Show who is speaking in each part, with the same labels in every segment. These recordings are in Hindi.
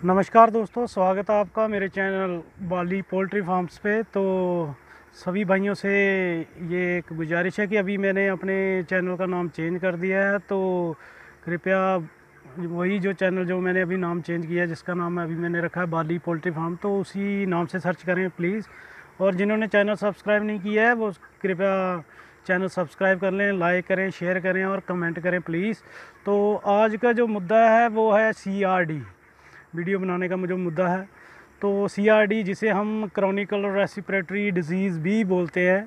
Speaker 1: नमस्कार दोस्तों, स्वागत है आपका मेरे चैनल बाली पोल्ट्री फार्म्स पे। तो सभी भाइयों से ये एक गुजारिश है कि अभी मैंने अपने चैनल का नाम चेंज कर दिया है, तो कृपया वही जो चैनल जो मैंने अभी नाम चेंज किया है, जिसका नाम अभी मैंने रखा है बाली पोल्ट्री फार्म, तो उसी नाम से सर्च करें प्लीज़। और जिन्होंने चैनल सब्सक्राइब नहीं किया है वो कृपया चैनल सब्सक्राइब कर लें, लाइक करें, शेयर करें और कमेंट करें प्लीज़। तो आज का जो मुद्दा है वो है CRD। वीडियो बनाने का मुझे मुद्दा है तो CRD, जिसे हम क्रॉनिकल रेस्पिरेटरी डिजीज़ भी बोलते हैं।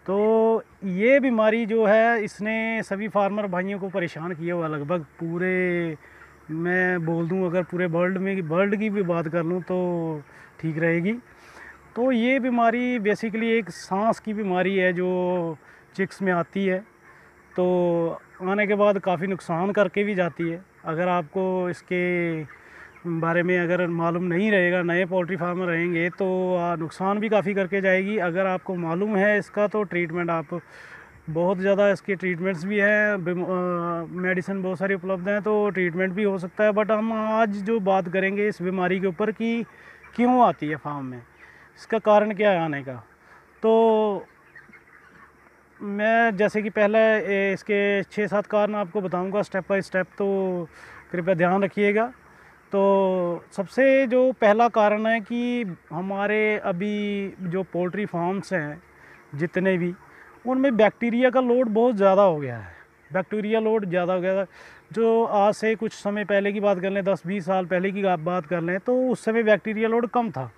Speaker 1: तो ये बीमारी जो है इसने सभी फार्मर भाइयों को परेशान किया हुआ, लगभग पूरे, मैं बोल दूं अगर पूरे वर्ल्ड की भी बात कर लूं तो ठीक रहेगी। तो ये बीमारी बेसिकली एक सांस की बीमारी है जो चिक्स में आती है, तो आने के बाद काफ़ी नुकसान करके भी जाती है। अगर आपको इसके बारे में अगर मालूम नहीं रहेगा, नए पोल्ट्री फार्मर रहेंगे तो नुकसान भी काफ़ी करके जाएगी। अगर आपको मालूम है इसका तो ट्रीटमेंट आप बहुत ज़्यादा, इसके ट्रीटमेंट्स भी हैं, मेडिसिन बहुत सारी उपलब्ध हैं, तो ट्रीटमेंट भी हो सकता है। बट हम आज जो बात करेंगे इस बीमारी के ऊपर कि क्यों आती है फार्म में, इसका कारण क्या है आने का। तो मैं जैसे कि पहले इसके 6-7 कारण आपको बताऊंगा स्टेप बाय स्टेप, तो कृपया ध्यान रखिएगा। तो सबसे जो पहला कारण है कि हमारे अभी जो पोल्ट्री फार्म्स हैं जितने भी, उनमें बैक्टीरिया का लोड बहुत ज़्यादा हो गया है। बैक्टीरिया लोड ज़्यादा हो गया है। जो आज से कुछ समय पहले की बात कर लें, 10-20 साल पहले की बात कर लें, तो उस समय बैक्टीरिया लोड कम था,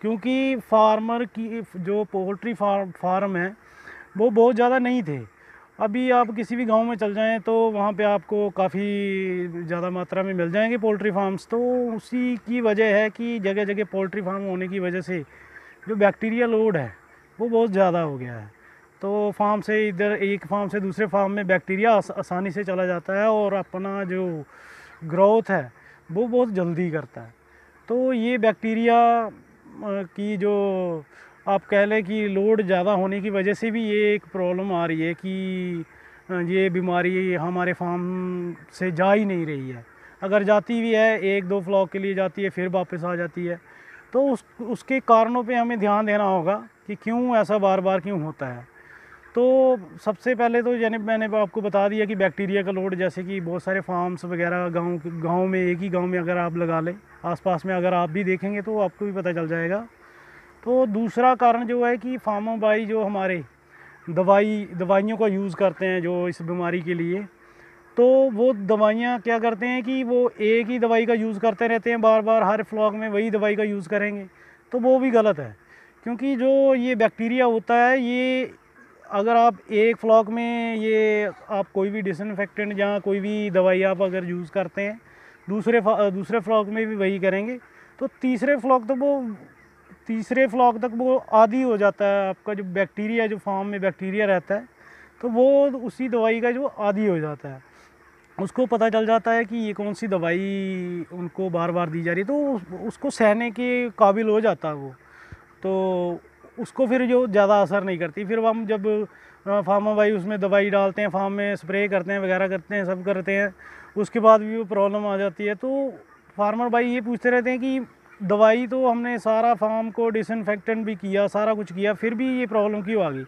Speaker 1: क्योंकि फार्मर की जो पोल्ट्री फार्म है वो बहुत ज़्यादा नहीं थे। अभी आप किसी भी गांव में चल जाएं तो वहाँ पे आपको काफ़ी ज़्यादा मात्रा में मिल जाएंगे पोल्ट्री फार्म्स। तो उसी की वजह है कि जगह जगह पोल्ट्री फार्म होने की वजह से जो बैक्टीरिया लोड है वो बहुत ज़्यादा हो गया है। तो फार्म से इधर, एक फार्म से दूसरे फार्म में बैक्टीरिया आसानी से चला जाता है और अपना जो ग्रोथ है वो बहुत जल्दी करता है। तो ये बैक्टीरिया की जो आप कह लें कि लोड ज़्यादा होने की वजह से भी ये एक प्रॉब्लम आ रही है कि ये बीमारी हमारे फार्म से जा ही नहीं रही है। अगर जाती भी है, 1-2 फ्लॉक के लिए जाती है, फिर वापस आ जाती है। तो उसके कारणों पे हमें ध्यान देना होगा कि क्यों ऐसा बार बार क्यों होता है। तो सबसे पहले तो यानी मैंने आपको बता दिया कि बैक्टीरिया का लोड, जैसे कि बहुत सारे फार्म्स वगैरह गांव में, एक ही गांव में अगर आप लगा लें, आसपास में अगर आप भी देखेंगे तो आपको भी पता चल जाएगा। तो दूसरा कारण जो है कि फार्मर भाई जो हमारे दवाइयों का यूज़ करते हैं जो इस बीमारी के लिए, तो वो दवाइयाँ क्या करते हैं कि वो एक ही दवाई का यूज़ करते रहते हैं, बार बार हर फ्लॉक में वही दवाई का यूज़ करेंगे, तो वो भी गलत है। क्योंकि जो ये बैक्टीरिया होता है, ये अगर आप एक फ्लॉक में ये आप कोई भी डिसइंफेक्टेंट या कोई भी दवाई आप अगर यूज़ करते हैं, दूसरे फ्लॉक में भी वही करेंगे, तो तीसरे फ्लॉक तक वो आदी हो जाता है। आपका जो बैक्टीरिया, जो फार्म में बैक्टीरिया रहता है, तो वो उसी दवाई का जो आदी हो जाता है, उसको पता चल जाता है कि ये कौन सी दवाई उनको बार बार दी जा रही है, तो उसको सहने के काबिल हो जाता है वो। तो उसको फिर जो ज़्यादा असर नहीं करती। फिर हम जब फार्मर भाई उसमें दवाई डालते हैं, फार्म में स्प्रे करते हैं वगैरह करते हैं, सब करते हैं, उसके बाद भी वो प्रॉब्लम आ जाती है। तो फार्मर भाई ये पूछते रहते हैं कि दवाई तो हमने सारा फार्म को डिसइंफेक्टेंट भी किया, सारा कुछ किया, फिर भी ये प्रॉब्लम क्यों आ गई।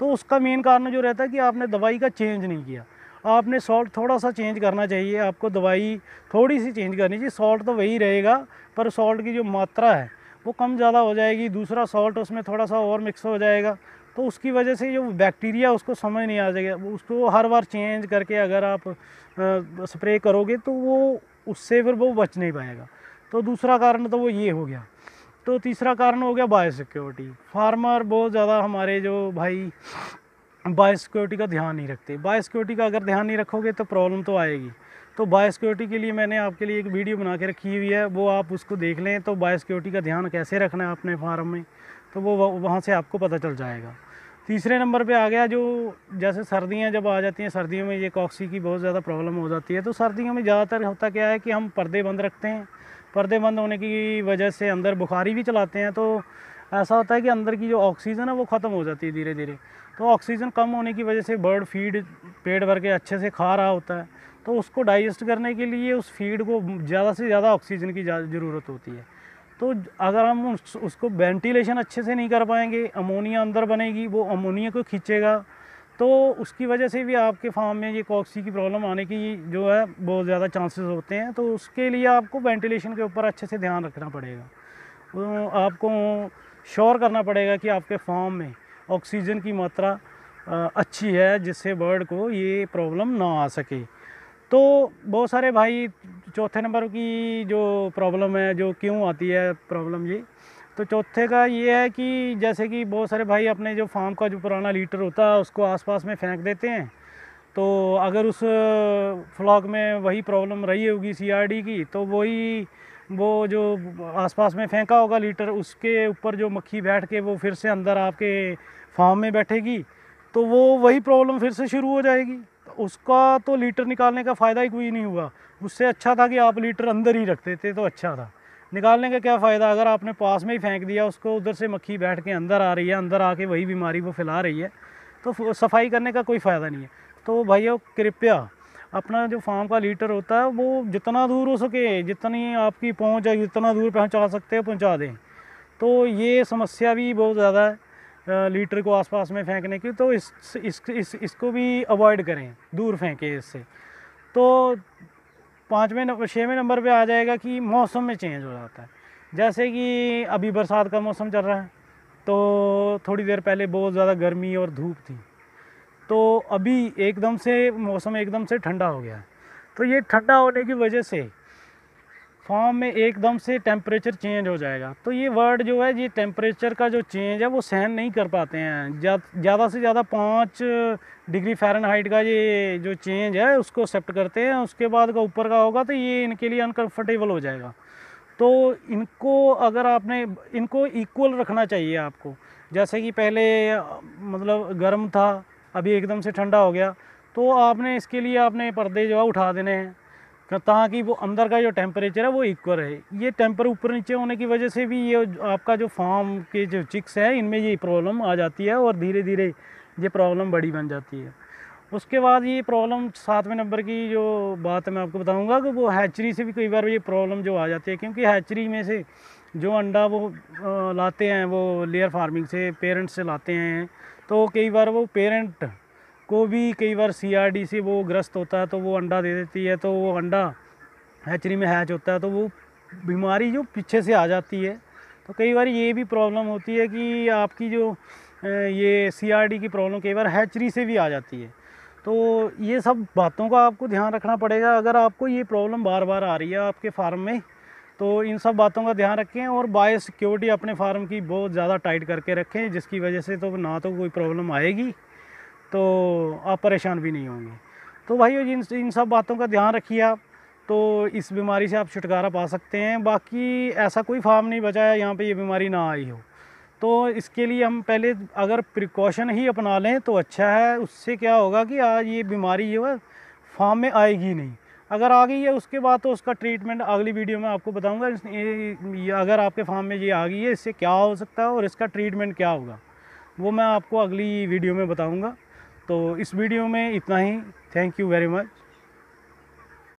Speaker 1: तो उसका मेन कारण जो रहता है कि आपने दवाई का चेंज नहीं किया। आपने सॉल्ट थोड़ा सा चेंज करना चाहिए, आपको दवाई थोड़ी सी चेंज करनी चाहिए। सॉल्ट तो वही रहेगा, पर सॉल्ट की जो मात्रा है वो कम ज़्यादा हो जाएगी, दूसरा सॉल्ट उसमें थोड़ा सा और मिक्स हो जाएगा। तो उसकी वजह से जो बैक्टीरिया उसको समझ नहीं आ जाएगा, उसको हर बार चेंज करके अगर आप स्प्रे करोगे तो वो उससे फिर वो बच नहीं पाएगा। तो दूसरा कारण तो वो ये हो गया। तो तीसरा कारण हो गया बायोसिक्योरिटी। फार्मर बहुत ज़्यादा हमारे जो भाई बायोसिक्योरिटी का ध्यान नहीं रखते। बायोसिक्योरिटी का अगर ध्यान नहीं रखोगे तो प्रॉब्लम तो आएगी। तो बायोसिक्योरिटी के लिए मैंने आपके लिए एक वीडियो बना के रखी हुई है, वो आप उसको देख लें। तो बायोसिक्योरिटी का ध्यान कैसे रखना है अपने फार्म में, तो वो वहाँ से आपको पता चल जाएगा। तीसरे नंबर पे आ गया जो, जैसे सर्दियाँ जब आ जाती हैं, सर्दियों में ये कॉक्सी की बहुत ज़्यादा प्रॉब्लम हो जाती है। तो सर्दियों में ज़्यादातर होता क्या है कि हम पर्दे बंद रखते हैं। पर्दे बंद होने की वजह से अंदर बुखारी भी चलाते हैं, तो ऐसा होता है कि अंदर की जो ऑक्सीजन है वो ख़त्म हो जाती है धीरे धीरे। तो ऑक्सीजन कम होने की वजह से बर्ड फीड पेट भर के अच्छे से खा रहा होता है, तो उसको डाइजेस्ट करने के लिए उस फीड को ज़्यादा से ज़्यादा ऑक्सीजन की ज़रूरत होती है। तो अगर हम उसको वेंटिलेशन अच्छे से नहीं कर पाएंगे, अमोनिया अंदर बनेगी, वो अमोनिया को खींचेगा, तो उसकी वजह से भी आपके फार्म में ये कॉक्सी की प्रॉब्लम आने की जो है बहुत ज़्यादा चांसेस होते हैं। तो उसके लिए आपको वेंटिलेशन के ऊपर अच्छे से ध्यान रखना पड़ेगा। तो आपको श्योर करना पड़ेगा कि आपके फार्म में ऑक्सीजन की मात्रा अच्छी है, जिससे बर्ड को ये प्रॉब्लम ना आ सके। तो बहुत सारे भाई चौथे नंबर की जो प्रॉब्लम है, जो क्यों आती है प्रॉब्लम ये, तो चौथे का ये है कि जैसे कि बहुत सारे भाई अपने जो फार्म का जो पुराना लीटर होता है उसको आसपास में फेंक देते हैं। तो अगर उस फ्लॉक में वही प्रॉब्लम रही होगी सीआरडी की, तो वो जो आसपास में फेंका होगा लीटर, उसके ऊपर जो मक्खी बैठ के वो फिर से अंदर आपके फार्म में बैठेगी, तो वो वही प्रॉब्लम फिर से शुरू हो जाएगी। तो उसका तो लीटर निकालने का फ़ायदा ही कोई नहीं हुआ। उससे अच्छा था कि आप लीटर अंदर ही रखते थे, तो अच्छा था। निकालने का क्या फ़ायदा, अगर आपने पास में ही फेंक दिया उसको, उधर से मक्खी बैठ के अंदर आ रही है, अंदर आके वही बीमारी वो फैला रही है, तो सफाई करने का कोई फ़ायदा नहीं है। तो भाइयों कृपया अपना जो फार्म का लीटर होता है वो जितना दूर हो सके, जितनी आपकी पहुंच है, जितना दूर पहुंचा सकते हैं पहुंचा दें। तो ये समस्या भी बहुत ज़्यादा है लीटर को आसपास में फेंकने की, तो इसको भी अवॉइड करें, दूर फेंकें इससे। तो 6वें नंबर पे आ जाएगा कि मौसम में चेंज हो जाता है। जैसे कि अभी बरसात का मौसम चल रहा है, तो थोड़ी देर पहले बहुत ज़्यादा गर्मी और धूप थी, तो अभी एकदम से मौसम एकदम से ठंडा हो गया है। तो ये ठंडा होने की वजह से फार्म में एकदम से टेम्परेचर चेंज हो जाएगा। तो ये वर्ड जो है, ये टेम्परेचर का जो चेंज है वो सहन नहीं कर पाते हैं। ज़्यादा से ज़्यादा 5 डिग्री फ़ारेनहाइट का ये जो चेंज है उसको एक्सेप्ट करते हैं। उसके बाद का ऊपर का होगा तो ये इनके लिए अनकम्फर्टेबल हो जाएगा। तो इनको इक्वल रखना चाहिए आपको। जैसे कि पहले मतलब गर्म था, अभी एकदम से ठंडा हो गया, तो आपने इसके लिए आपने पर्दे जो है उठा देने हैं, ताकि वो अंदर का जो टेम्परेचर है वो इक्वल रहे। ये टेम्पर ऊपर नीचे होने की वजह से भी ये आपका जो फार्म के जो चिक्स है इनमें ये प्रॉब्लम आ जाती है, और धीरे धीरे ये प्रॉब्लम बड़ी बन जाती है। उसके बाद ये प्रॉब्लम 7वें नंबर की जो बात मैं आपको बताऊंगा कि वो हैचरी से भी कई बार ये प्रॉब्लम जो आ जाती है, क्योंकि हैचरी में से जो अंडा वो लाते हैं, वो लेयर फार्मिंग से पेरेंट्स से लाते हैं, तो कई बार वो पेरेंट को भी कई बार सीआरडी से वो ग्रस्त होता है, तो वो अंडा दे देती है, तो वो अंडा हैचरी में हैच होता है, तो वो बीमारी जो पीछे से आ जाती है। तो कई बार ये भी प्रॉब्लम होती है कि आपकी जो ये सीआरडी की प्रॉब्लम कई बार हैचरी से भी आ जाती है। तो ये सब बातों का आपको ध्यान रखना पड़ेगा। अगर आपको ये प्रॉब्लम बार बार आ रही है आपके फार्म में, तो इन सब बातों का ध्यान रखें, और बायो सिक्योरिटी अपने फार्म की बहुत ज़्यादा टाइट करके रखें, जिसकी वजह से तो ना तो कोई प्रॉब्लम आएगी, तो आप परेशान भी नहीं होंगे। तो भाइयों इन सब बातों का ध्यान रखिए आप, तो इस बीमारी से आप छुटकारा पा सकते हैं। बाकी ऐसा कोई फार्म नहीं बचा है यहाँ पे ये बीमारी ना आई हो। तो इसके लिए हम पहले अगर प्रिकॉशन ही अपना लें तो अच्छा है। उससे क्या होगा कि आज ये बीमारी जो है फार्म में आएगी नहीं। अगर आ गई है उसके बाद तो उसका ट्रीटमेंट अगली वीडियो में आपको बताऊंगा। अगर आपके फार्म में ये आ गई है, इससे क्या हो सकता है और इसका ट्रीटमेंट क्या होगा, वो मैं आपको अगली वीडियो में बताऊंगा। तो इस वीडियो में इतना ही। Thank you very much.